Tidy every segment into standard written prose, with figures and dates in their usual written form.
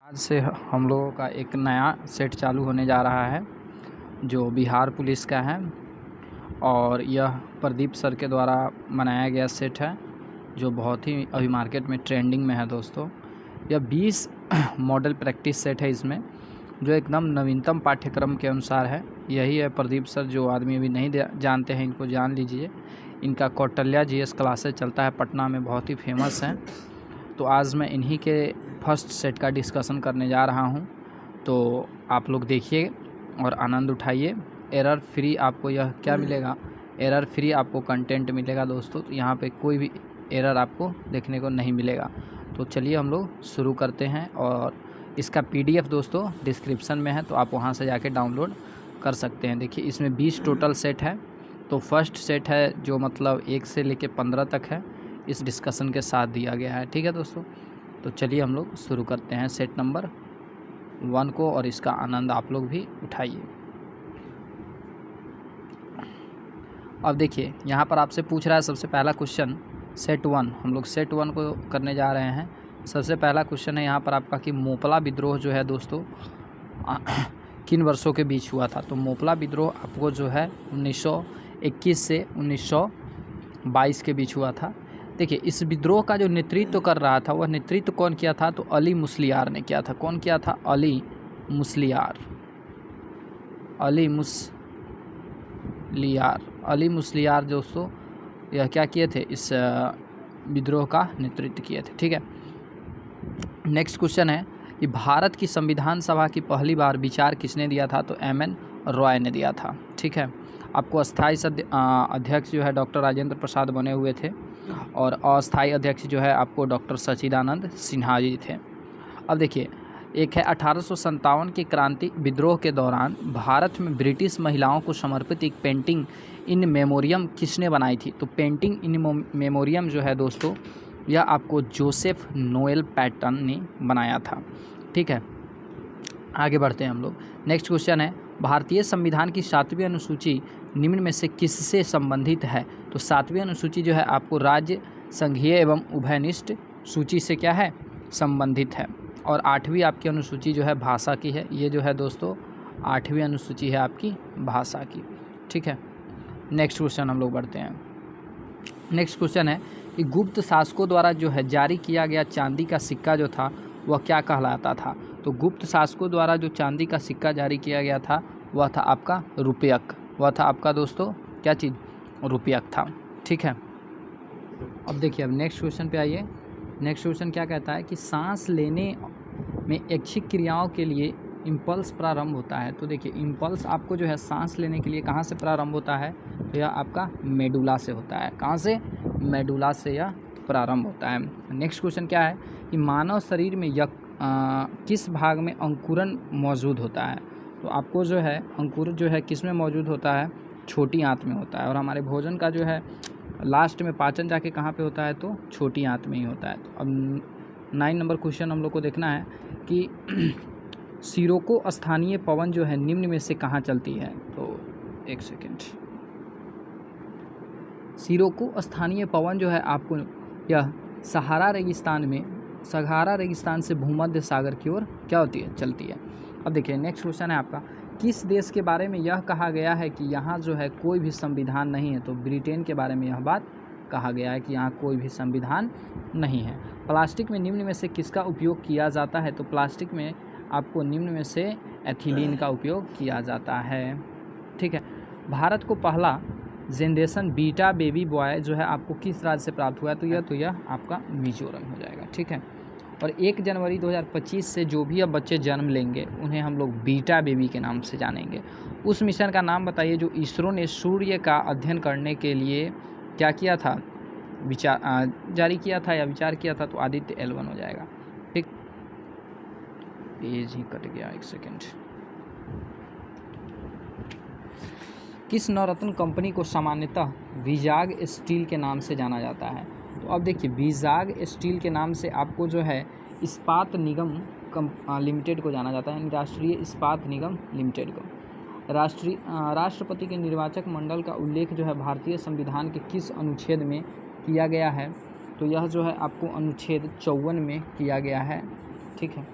आज से हम लोगों का एक नया सेट चालू होने जा रहा है जो बिहार पुलिस का है और यह प्रदीप सर के द्वारा बनाया गया सेट है जो बहुत ही अभी मार्केट में ट्रेंडिंग में है दोस्तों। यह 20 मॉडल प्रैक्टिस सेट है इसमें, जो एकदम नवीनतम पाठ्यक्रम के अनुसार है। यही है प्रदीप सर, जो आदमी अभी नहीं जानते हैं इनको जान लीजिए। इनका कौटल्या जीएस क्लासेस चलता है पटना में, बहुत ही फेमस हैं। तो आज मैं इन्हीं के फर्स्ट सेट का डिस्कशन करने जा रहा हूं, तो आप लोग देखिए और आनंद उठाइए। एरर फ्री आपको यह क्या मिलेगा, एरर फ्री आपको कंटेंट मिलेगा दोस्तों। तो यहाँ पे कोई भी एरर आपको देखने को नहीं मिलेगा। तो चलिए हम लोग शुरू करते हैं, और इसका पीडीएफ दोस्तों डिस्क्रिप्शन में है, तो आप वहाँ से जाके डाउनलोड कर सकते हैं। देखिए इसमें 20 टोटल सेट है। तो फर्स्ट सेट है जो मतलब 1 से लेके 15 तक है, इस डिस्कशन के साथ दिया गया है। ठीक है दोस्तों, तो चलिए हम लोग शुरू करते हैं सेट नंबर 1 को, और इसका आनंद आप लोग भी उठाइए। अब देखिए यहाँ पर आपसे पूछ रहा है सबसे पहला क्वेश्चन सेट 1, हम लोग सेट 1 को करने जा रहे हैं। सबसे पहला क्वेश्चन है यहाँ पर आपका कि मोपला विद्रोह जो है दोस्तों किन वर्षों के बीच हुआ था। तो मोपला विद्रोह आपको जो है 1921 से 1922 के बीच हुआ था। देखिए इस विद्रोह का जो नेतृत्व कर रहा था, वह नेतृत्व कौन किया था, तो अली मुस्लियार ने किया था। कौन किया था, अली मुस्लियार। अली मुस्लियार दोस्तों यह क्या किए थे, इस विद्रोह का नेतृत्व किए थे। ठीक है, नेक्स्ट क्वेश्चन है कि भारत की संविधान सभा की पहली बार विचार किसने दिया था, तो एमएन रॉय ने दिया था। ठीक है, आपको अस्थाई अध्यक्ष जो है डॉक्टर राजेंद्र प्रसाद बने हुए थे, और अस्थाई अध्यक्ष जो है आपको डॉक्टर सच्चिदानंद सिन्हा जी थे। अब देखिए एक है 1857 की क्रांति विद्रोह के दौरान भारत में ब्रिटिश महिलाओं को समर्पित एक पेंटिंग इन मेमोरियम किसने बनाई थी। तो पेंटिंग इन मेमोरियम जो है दोस्तों, यह आपको जोसेफ नोएल पैटर्न ने बनाया था। ठीक है, आगे बढ़ते हैं हम लोग। नेक्स्ट क्वेश्चन है भारतीय संविधान की 7वीं अनुसूची निम्न में से किससे संबंधित है। तो 7वीं अनुसूची जो है आपको राज्य संघीय एवं उभयनिष्ठ सूची से क्या है, संबंधित है। और 8वीं आपकी अनुसूची जो है भाषा की है। ये जो है दोस्तों 8वीं अनुसूची है आपकी भाषा की। ठीक है, नेक्स्ट क्वेश्चन हम लोग बढ़ते हैं। नेक्स्ट क्वेश्चन है कि गुप्त शासकों द्वारा जो है जारी किया गया चांदी का सिक्का जो था वह क्या कहलाता था। तो गुप्त शासकों द्वारा जो चांदी का सिक्का जारी किया गया था वह था आपका रुपयक। वह था आपका दोस्तों क्या चीज़, रुपयक था। ठीक है, अब देखिए अब नेक्स्ट क्वेश्चन पे आइए। नेक्स्ट क्वेश्चन क्या कहता है कि सांस लेने में ऐच्छिक क्रियाओं के लिए इम्पल्स प्रारंभ होता है। तो देखिए इम्पल्स आपको जो है सांस लेने के लिए कहाँ से प्रारंभ होता है, तो यह आपका मेडुला से होता है। कहाँ से, मेडुला से यह प्रारंभ होता है। नेक्स्ट क्वेश्चन क्या है कि मानव शरीर में किस भाग में अंकुरन मौजूद होता है। तो आपको जो है अंकुर जो है किस में मौजूद होता है, छोटी आंत में होता है। और हमारे भोजन का जो है लास्ट में पाचन जाके कहाँ पे होता है, तो छोटी आंत में ही होता है। तो अब 9 नंबर क्वेश्चन हम लोग को देखना है कि सिरोको स्थानीय पवन जो है निम्न में से कहाँ चलती है। तो एक सेकेंड, सिरोको स्थानीय पवन जो है आपको यह सहारा रेगिस्तान से भूमध्य सागर की ओर क्या होती है, चलती है। अब देखिए नेक्स्ट क्वेश्चन है आपका, किस देश के बारे में यह कहा गया है कि यहाँ जो है कोई भी संविधान नहीं है। तो ब्रिटेन के बारे में यह बात कहा गया है कि यहाँ कोई भी संविधान नहीं है। प्लास्टिक में निम्न में से किसका उपयोग किया जाता है। तो प्लास्टिक में आपको निम्न में से एथिलीन का उपयोग किया जाता है। ठीक है, भारत को पहला जनरेशन बीटा बेबी बॉय जो है आपको किस राज्य से प्राप्त हुआ है। तो यह आपका मिजोरम हो जाएगा। ठीक है, और 1 जनवरी 2025 से जो भी अब बच्चे जन्म लेंगे उन्हें हम लोग बीटा बेबी के नाम से जानेंगे। उस मिशन का नाम बताइए जो इसरो ने सूर्य का अध्ययन करने के लिए क्या किया था, जारी किया था या विचार किया था। तो आदित्य L1 हो जाएगा। ठीक, पेज ही कट गया, एक सेकेंड। किस नवरत्न कंपनी को सामान्यतः विजाग स्टील के नाम से जाना जाता है। तो अब देखिए विजाग स्टील के नाम से आपको जो है इस्पात निगम लिमिटेड को जाना जाता है, राष्ट्रीय इस्पात निगम लिमिटेड को। राष्ट्रपति के निर्वाचक मंडल का उल्लेख जो है भारतीय संविधान के किस अनुच्छेद में किया गया है। तो यह जो है आपको अनुच्छेद 54 में किया गया है। ठीक है,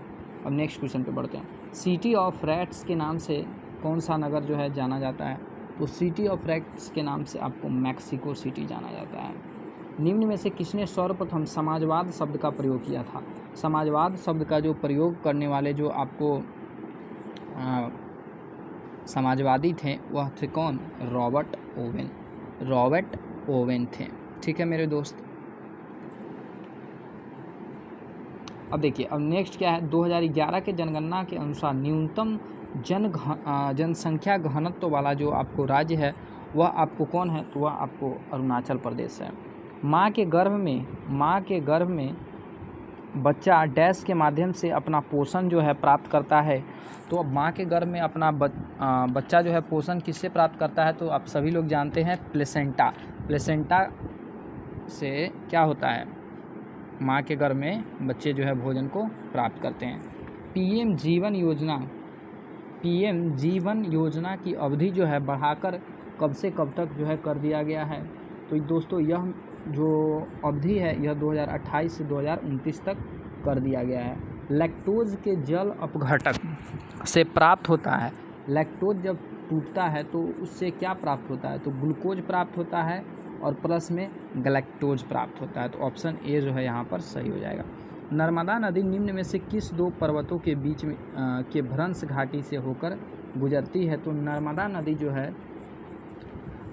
अब नेक्स्ट क्वेश्चन पे बढ़ते हैं। सिटी ऑफ रैट्स के नाम से कौन सा नगर जो है जाना जाता है? तो सिटी ऑफ रैट्स के नाम से आपको मैक्सिको सिटी जाना जाता है। निम्न में से किसने सर्वप्रथम समाजवाद शब्द का प्रयोग किया था? समाजवाद शब्द का जो प्रयोग करने वाले जो आपको समाजवादी थे वह थे कौन? Robert Owen. रॉबर्ट ओवेन थे। ठीक है मेरे दोस्त। अब देखिए, अब नेक्स्ट क्या है, 2011 के जनगणना के अनुसार न्यूनतम जनसंख्या घनत्व वाला जो आपको राज्य है वह आपको कौन है? तो वह आपको अरुणाचल प्रदेश है। माँ के गर्भ में बच्चा डैश के माध्यम से अपना पोषण जो है प्राप्त करता है। तो अब माँ के गर्भ में अपना बच्चा जो है पोषण किससे प्राप्त करता है? तो आप सभी लोग जानते हैं, प्लेसेंटा। प्लेसेंटा से क्या होता है? माँ के गर्भ में बच्चे जो है भोजन को प्राप्त करते हैं। पीएम जीवन योजना की अवधि जो है बढ़ाकर कब से कब तक जो है कर दिया गया है? तो दोस्तों यह जो अवधि है यह 2028 से 2029 तक कर दिया गया है। लैक्टोज के जल अपघटक से प्राप्त होता है। लैक्टोज जब टूटता है तो उससे क्या प्राप्त होता है? तो ग्लूकोज प्राप्त होता है और प्लस में गैलेक्टोज प्राप्त होता है। तो ऑप्शन ए जो है यहाँ पर सही हो जाएगा। नर्मदा नदी निम्न में से किस दो पर्वतों के बीच में के भ्रंश घाटी से होकर गुजरती है? तो नर्मदा नदी जो है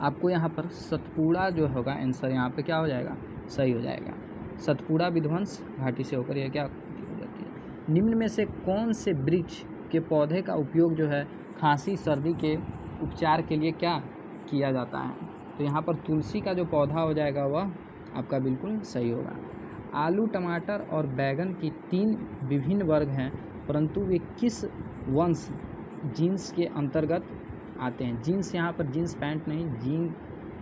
आपको यहाँ पर सतपुड़ा जो होगा आंसर यहाँ पे क्या हो जाएगा? सही हो जाएगा। सतपुड़ा विध्वंस घाटी से होकर यह क्या गुजरती है? निम्न में से कौन से वृक्ष के पौधे का उपयोग जो है खांसी सर्दी के उपचार के लिए क्या किया जाता है? तो यहाँ पर तुलसी का जो पौधा हो जाएगा वह आपका बिल्कुल सही होगा। आलू, टमाटर और बैंगन की 3 विभिन्न वर्ग हैं, परंतु वे किस वंश जीन्स के अंतर्गत आते हैं? जीन्स यहाँ पर जीन्स पैंट नहीं, जीन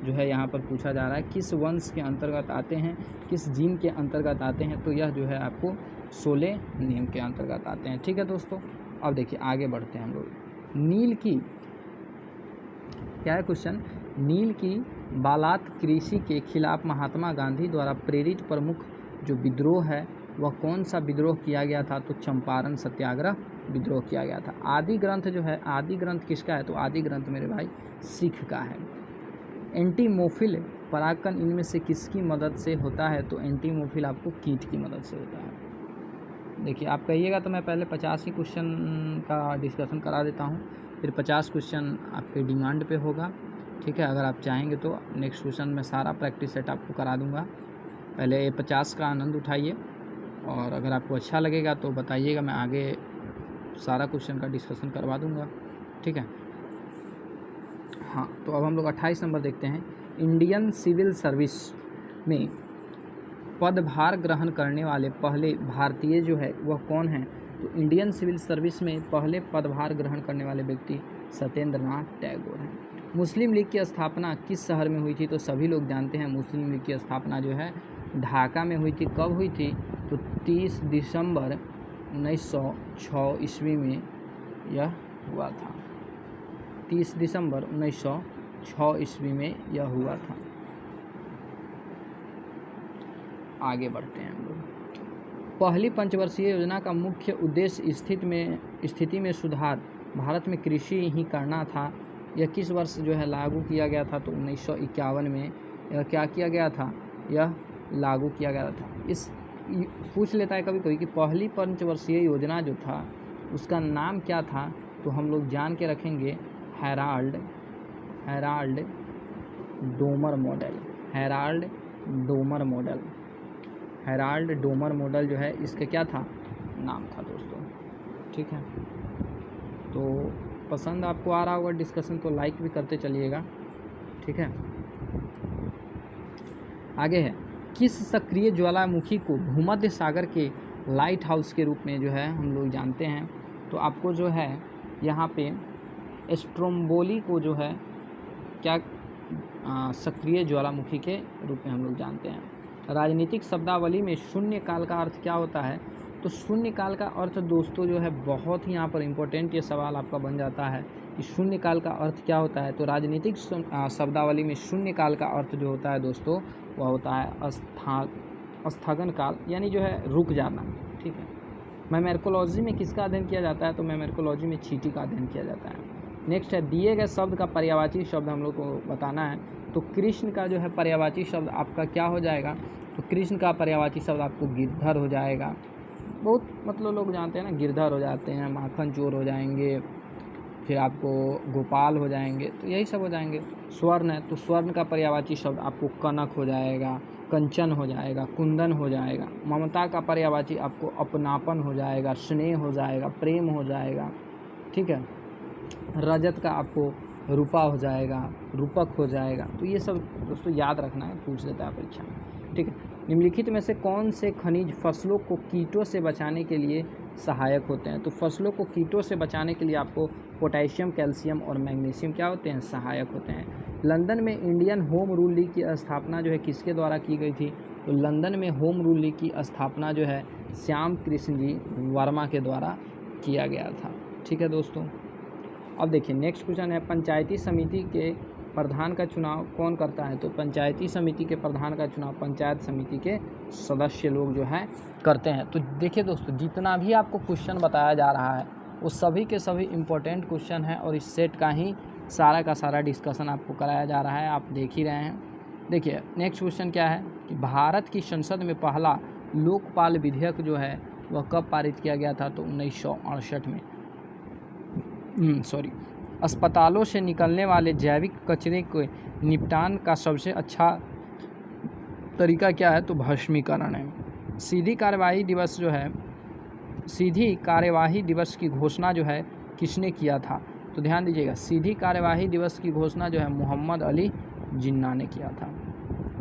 जो है यहाँ पर पूछा जा रहा है किस वंश के अंतर्गत आते हैं, किस जीन के अंतर्गत आते हैं? तो यह जो है आपको सोले नियम के अंतर्गत आते हैं। ठीक है दोस्तों, अब देखिए आगे बढ़ते हैं हम लोग। नील की क्या है क्वेश्चन? नील की बालात कृषि के खिलाफ महात्मा गांधी द्वारा प्रेरित प्रमुख जो विद्रोह है वह कौन सा विद्रोह किया गया था? तो चंपारण सत्याग्रह विद्रोह किया गया था। आदि ग्रंथ जो है, आदि ग्रंथ किसका है? तो आदि ग्रंथ मेरे भाई सिख का है। एंटीमोफिल परागकण इनमें से किसकी मदद से होता है? तो एंटीमोफिल आपको कीट की मदद से होता है। देखिए आप कहिएगा तो मैं पहले 50 ही क्वेश्चन का डिस्कशन करा देता हूँ, फिर 50 क्वेश्चन आपके डिमांड पे होगा। ठीक है, अगर आप चाहेंगे तो नेक्स्ट क्वेश्चन में सारा प्रैक्टिस सेट आपको करा दूँगा। पहले 50 का आनंद उठाइए और अगर आपको अच्छा लगेगा तो बताइएगा, मैं आगे सारा क्वेश्चन का डिस्कशन करवा दूँगा। ठीक है, हाँ तो अब हम लोग 28 नंबर देखते हैं। इंडियन सिविल सर्विस में पदभार ग्रहण करने वाले पहले भारतीय जो है वह कौन है? तो इंडियन सिविल सर्विस में पहले पदभार ग्रहण करने वाले व्यक्ति सत्येंद्र नाथ टैगोर हैं। मुस्लिम लीग की स्थापना किस शहर में हुई थी? तो सभी लोग जानते हैं मुस्लिम लीग की स्थापना जो है ढाका में हुई थी। कब हुई थी? तो 30 दिसंबर 1906 ईस्वी में यह हुआ था। 30 दिसंबर 1906 ईस्वी में यह हुआ था। आगे बढ़ते हैं हम लोग। पहली पंचवर्षीय योजना का मुख्य उद्देश्य स्थिति में सुधार, भारत में कृषि ही करना था। यह किस वर्ष जो है लागू किया गया था? तो 1951 में यह क्या किया गया था? यह लागू किया गया था। इस पूछ लेता है कभी कभी कि पहली पंचवर्षीय योजना जो था उसका नाम क्या था? तो हम लोग जान के रखेंगे Herald Domar model. Herald Domar model जो है इसका क्या था? नाम था दोस्तों। ठीक है, तो पसंद आपको आ रहा होगा डिस्कशन तो लाइक भी करते चलिएगा। ठीक है, आगे है किस सक्रिय ज्वालामुखी को भूमध्य सागर के लाइट हाउस के रूप में जो है हम लोग जानते हैं? तो आपको जो है यहाँ पे स्ट्रोम्बोली को जो है क्या सक्रिय ज्वालामुखी के रूप में हम लोग जानते हैं। राजनीतिक शब्दावली में शून्य काल का अर्थ क्या होता है? तो शून्य काल का अर्थ दोस्तों जो है बहुत ही यहाँ पर इम्पोर्टेंट ये सवाल आपका बन जाता है कि शून्य काल का अर्थ क्या होता है। तो राजनीतिक शब्दावली में शून्य काल का अर्थ जो होता है दोस्तों वह होता है स्थगन काल, यानी जो है रुक जाना। ठीक है, मेमोर्फोलॉजी में किसका अध्ययन किया जाता है? तो मेमोर्फोलॉजी में चींटी का अध्ययन किया जाता है। नेक्स्ट है, दिए गए शब्द का पर्यायवाची शब्द हम लोग को बताना है। तो कृष्ण का जो है पर्यायवाची शब्द आपका क्या हो जाएगा? तो कृष्ण का पर्यायवाची शब्द आपको गिरधर हो जाएगा। बहुत मतलब लोग जानते हैं ना, गिरधर हो जाते हैं, माखन चोर हो जाएंगे, फिर आपको गोपाल हो जाएंगे, तो यही सब हो जाएंगे। स्वर्ण है तो स्वर्ण का पर्यायवाची शब्द आपको कनक हो जाएगा, कंचन हो जाएगा, कुंदन हो जाएगा। ममता का पर्यायवाची आपको अपनापन हो जाएगा, स्नेह हो जाएगा, प्रेम हो जाएगा, ठीक है। रजत का आपको रूपा हो जाएगा, रूपक हो जाएगा। तो ये सब दोस्तों याद रखना है, पूछ देता है परीक्षा में, ठीक है। निम्नलिखित में से कौन से खनिज फसलों को कीटों से बचाने के लिए सहायक होते हैं? तो फसलों को कीटों से बचाने के लिए आपको पोटेशियम, कैल्शियम और मैग्नीशियम क्या होते हैं? सहायक होते हैं। लंदन में इंडियन होम रूल लीग की स्थापना जो है किसके द्वारा की गई थी? तो लंदन में होम रूल लीग की स्थापना जो है श्याम कृष्ण जी वर्मा के द्वारा किया गया था, ठीक है दोस्तों। अब देखिए नेक्स्ट क्वेश्चन है, पंचायती समिति के प्रधान का चुनाव कौन करता है? तो पंचायती समिति के प्रधान का चुनाव पंचायत समिति के सदस्य लोग जो हैं करते हैं। तो देखिए दोस्तों, जितना भी आपको क्वेश्चन बताया जा रहा है वो सभी के सभी इम्पोर्टेंट क्वेश्चन हैं और इस सेट का ही सारा का सारा डिस्कशन आपको कराया जा रहा है, आप देख ही रहे हैं। देखिए नेक्स्ट क्वेश्चन क्या है कि भारत की संसद में पहला लोकपाल विधेयक जो है वह कब पारित किया गया था? तो 1968 में। अस्पतालों से निकलने वाले जैविक कचरे के निपटान का सबसे अच्छा तरीका क्या है? तो भस्मीकरण है। सीधी कार्यवाही दिवस की घोषणा जो है किसने किया था? तो ध्यान दीजिएगा, सीधी कार्यवाही दिवस की घोषणा जो है मोहम्मद अली जिन्ना ने किया था।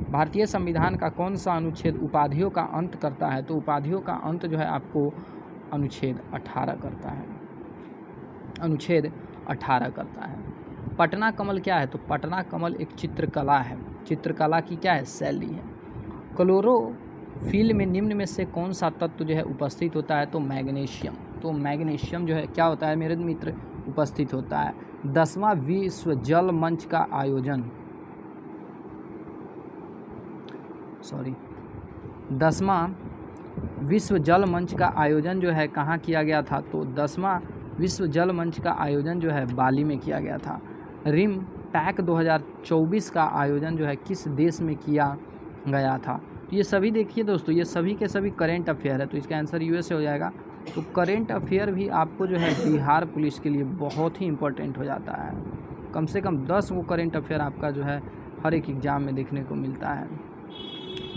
भारतीय संविधान का कौन सा अनुच्छेद उपाधियों का अंत करता है? तो उपाधियों का अंत जो है आपको अनुच्छेद 18 करता है, अनुच्छेद 18 करता है। पटना कमल क्या है? तो पटना कमल एक चित्रकला है, चित्रकला की क्या है? शैली है। क्लोरोफिल में निम्न में से कौन सा तत्व जो है उपस्थित होता है? तो मैग्नीशियम। तो मैग्नीशियम जो है क्या होता है मेरे मित्र? उपस्थित होता है। 10वां विश्व जल मंच का आयोजन 10वां विश्व जल मंच का आयोजन जो है कहाँ किया गया था? तो 10वां विश्व जल मंच का आयोजन जो है बाली में किया गया था। रिम पैक 2024 का आयोजन जो है किस देश में किया गया था? तो ये सभी देखिए दोस्तों, ये सभी के सभी करेंट अफेयर है, तो इसका आंसर यूएस हो जाएगा। तो करेंट अफेयर भी आपको जो है बिहार पुलिस के लिए बहुत ही इम्पोर्टेंट हो जाता है। कम से कम 10 वो करेंट अफेयर आपका जो है हर एक एग्ज़ाम में देखने को मिलता है,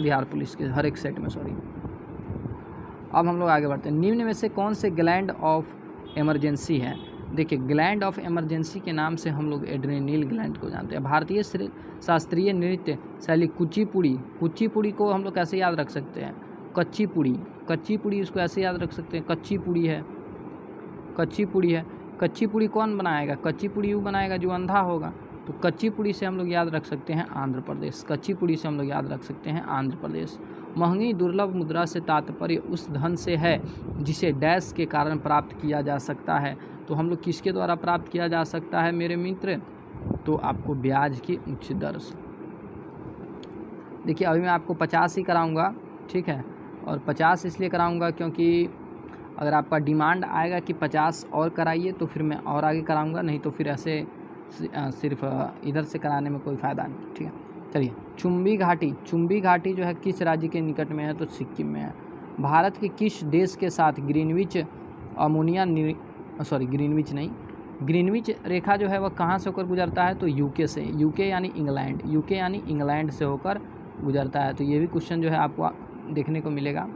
बिहार पुलिस के हर एक सेट में। अब हम लोग आगे बढ़ते हैं। निम्न में से कौन से ग्लैंड ऑफ इमरजेंसी है? देखिए, ग्लैंड ऑफ इमरजेंसी के नाम से हम लोग एड्रेनल ग्लैंड को जानते हैं। भारतीय शास्त्रीय नृत्य शैली कुचिपुड़ी, कुचिपुड़ी को हम लोग कैसे याद रख सकते हैं? कच्ची पुड़ी, कच्ची पुड़ी उसको ऐसे याद रख सकते हैं, कच्ची पुड़ी है, कच्ची पुड़ी है। कच्ची पुड़ी कौन बनाएगा? कच्ची पुड़ी वो बनाएगा जो अंधा होगा। तो कच्ची पुड़ी से हम लोग याद रख सकते हैं आंध्र प्रदेश, कच्ची पुड़ी से हम लोग याद रख सकते हैं आंध्र प्रदेश। महंगी दुर्लभ मुद्रा से तात्पर्य उस धन से है जिसे डैश के कारण प्राप्त किया जा सकता है। तो हम लोग किसके द्वारा प्राप्त किया जा सकता है मेरे मित्र? तो आपको ब्याज की उच्च दर से। देखिए अभी मैं आपको 50 ही कराऊंगा, ठीक है, और 50 इसलिए कराऊंगा क्योंकि अगर आपका डिमांड आएगा कि 50 और कराइए तो फिर मैं और आगे कराऊंगा, नहीं तो फिर ऐसे सिर्फ इधर से कराने में कोई फ़ायदा नहीं, ठीक है। चलिए, चुंबी घाटी, चुंबी घाटी जो है किस राज्य के निकट में है? तो सिक्किम में है। भारत के किस देश के साथ ग्रीनविच ग्रीनविच रेखा जो है वह कहाँ से होकर गुजरता है? तो यूके से, यूके यानी इंग्लैंड, यूके यानी इंग्लैंड से होकर गुजरता है। तो ये भी क्वेश्चन जो है आपको देखने को मिलेगा।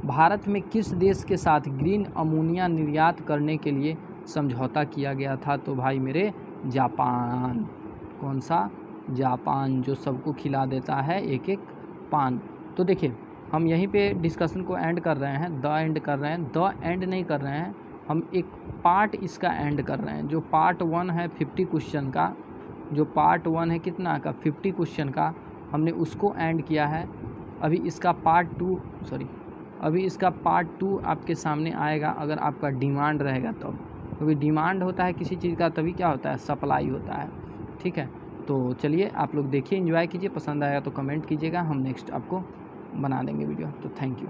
भारत में किस देश के साथ ग्रीन अमोनिया निर्यात करने के लिए समझौता किया गया था? तो भाई मेरे जापान। कौन सा? जापान, जो सबको खिला देता है एक एक पान। तो देखिए हम यहीं पे डिस्कशन को एंड कर रहे हैं, एंड कर रहे हैं, एंड नहीं कर रहे हैं, हम एक पार्ट इसका एंड कर रहे हैं। जो पार्ट 1 है 50 क्वेश्चन का, जो पार्ट 1 है कितना का? 50 क्वेश्चन का, हमने उसको एंड किया है। अभी इसका पार्ट 2 आपके सामने आएगा अगर आपका डिमांड रहेगा तब, क्योंकि डिमांड होता है किसी चीज़ का तभी क्या होता है? सप्लाई होता है, ठीक है। तो चलिए आप लोग देखिए, एंजॉय कीजिए, पसंद आएगा तो कमेंट कीजिएगा, हम नेक्स्ट आपको बना देंगे वीडियो। तो थैंक यू।